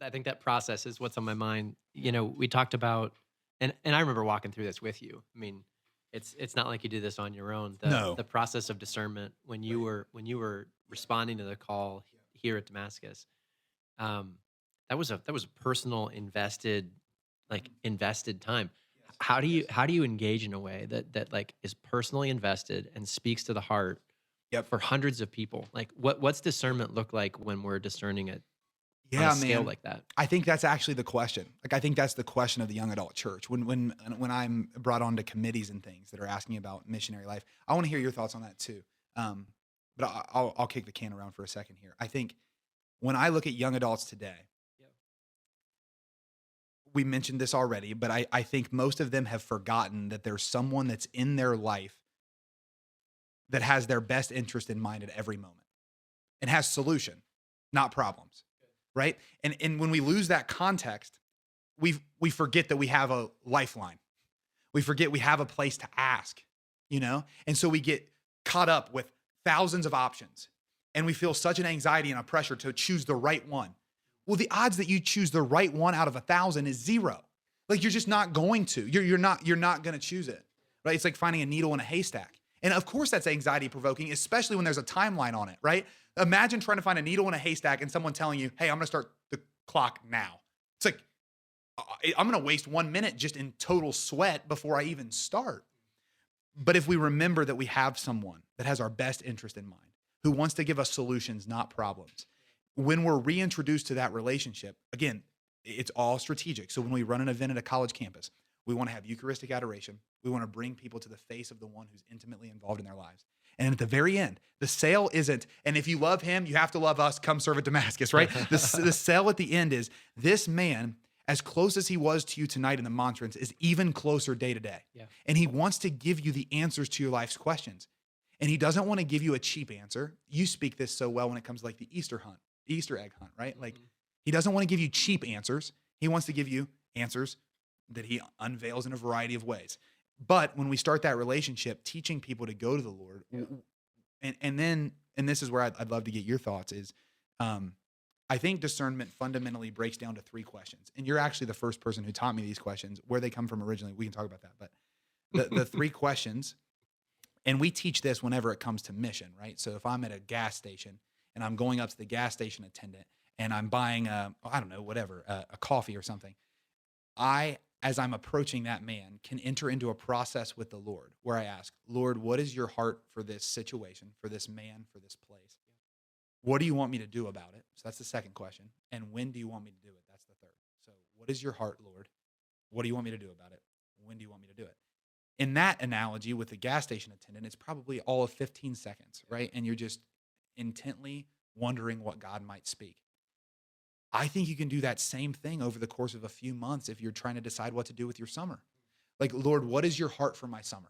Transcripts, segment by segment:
I think that process is what's on my mind. We talked about, and I remember walking through this with you. I mean, it's not like you did this on your own. The No. the process of discernment Right. when you were responding to the call here at Damascus, um, that was a personal invested time. How do you engage in a way that like is personally invested and speaks to the heart Yep. for hundreds of people? Like what's discernment look like when we're discerning it on a Yeah, scale man. like that? I think that's actually the question. Like, I think that's the question of the young adult church. When I'm brought onto committees and things that are asking about missionary life, I want to hear your thoughts on that too. Um, but I'll kick the can around for a second here. I think when I look at young adults today, Yeah. we mentioned this already, but I think most of them have forgotten that there's someone that's in their life that has their best interest in mind at every moment and has solution, not problems, right? And when we lose that context, we forget that we have a lifeline. We forget we have a place to ask, you know? And so we get caught up with thousands of options and we feel such an anxiety and a pressure to choose the right one. Well, the odds that you choose the right one out of 1,000 is zero. Like you're just not going to. You're not going to choose it. Right? It's like finding a needle in a haystack. And of course that's anxiety provoking, especially when there's a timeline on it, right? Imagine trying to find a needle in a haystack and someone telling you, "Hey, I'm going to start the clock now." It's like I'm going to waste 1 minute just in total sweat before I even start. But if we remember that we have someone that has our best interest in mind, who wants to give us solutions, not problems, when we're reintroduced to that relationship, again, it's all strategic. So when we run an event at a college campus, we want to have Eucharistic adoration. We want to bring people to the face of the one who's intimately involved in their lives. And at the very end, the sale isn't, and if you love him, you have to love us, come serve at Damascus, right? The sale at the end is this man, as close as he was to you tonight in the monstrance, is even closer day to day. Yeah. And he wants to give you the answers to your life's questions. And he doesn't want to give you a cheap answer. You speak this so well when it comes to like the Easter egg hunt, right? Like Mhm. he doesn't want to give you cheap answers. He wants to give you answers that he unveils in a variety of ways. But when we start that relationship, teaching people to go to the Lord, Yeah. and this is where I'd love to get your thoughts is, um, I think discernment fundamentally breaks down to three questions. And you're actually the first person who taught me these questions. Where they come from originally, we can talk about that. But the three questions, and we teach this whenever it comes to mission, right? So if I'm at a gas station and I'm going up to the gas station attendant and I'm buying I don't know, whatever, a coffee or something, as I'm approaching that man, can enter into a process with the Lord where I ask, Lord, what is your heart for this situation, for this man, for this place? What do you want me to do about it? So that's the second question. And when do you want me to do it? That's the third. So what is your heart, Lord? What do you want me to do about it? When do you want me to do it? In that analogy with the gas station attendant, it's probably all of 15 seconds, right? And you're just intently wondering what God might speak. I think you can do that same thing over the course of a few months if you're trying to decide what to do with your summer. Like, Lord, what is your heart for my summer?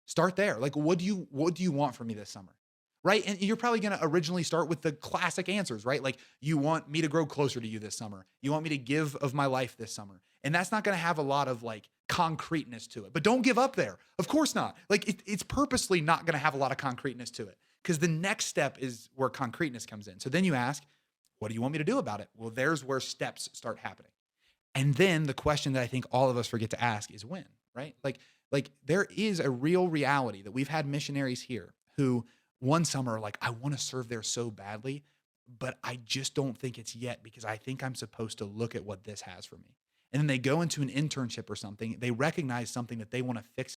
Start there. Like, what do you want from me this summer? Right? And you're probably going to originally start with the classic answers, right? Like, you want me to grow closer to you this summer. You want me to give of my life this summer. And that's not going to have a lot of like concreteness to it. But don't give up there. Of course not. Like, it's purposely not going to have a lot of concreteness to it because the next step is where concreteness comes in. So then you ask, what do you want me to do about it? Well, there's where steps start happening. And then the question that I think all of us forget to ask is when, right? Like there is a real reality that we've had missionaries here who one summer are like, I want to serve there so badly, but I just don't think it's yet because I think I'm supposed to look at what this has for me. And then they go into an internship or something, they recognize something that they want to fix